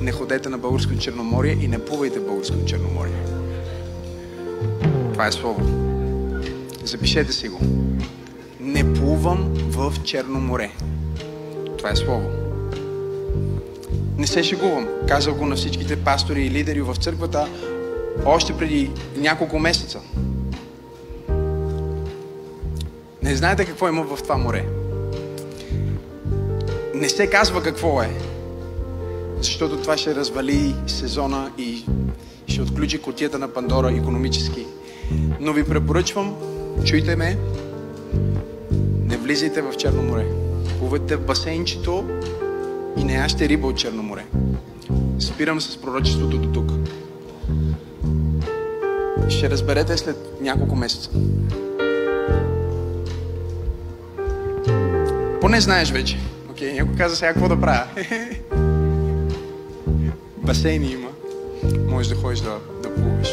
не ходете на Българско Черноморие и не плувайте в Българско Черноморие. Това е слово. Запишете си го. Не плувам в Черно море. Това е слово. Не се шегувам. Казал го на всичките пастори и лидери в църквата още преди няколко месеца. Не знаете какво има в това море. Не се казва какво е, защото това ще развали сезона и ще отключи кутията на Пандора икономически. Но ви препоръчвам, чуйте ме, не влизайте в Черно море. Плувайте в басейнчето и не яжте риба от Черно море. Спирам с пророчеството до тук. Ще разберете след няколко месеца. Поне знаеш вече. Окей, някой каза сега какво да правя. Басейни има. Можеш да ходиш да плуваш.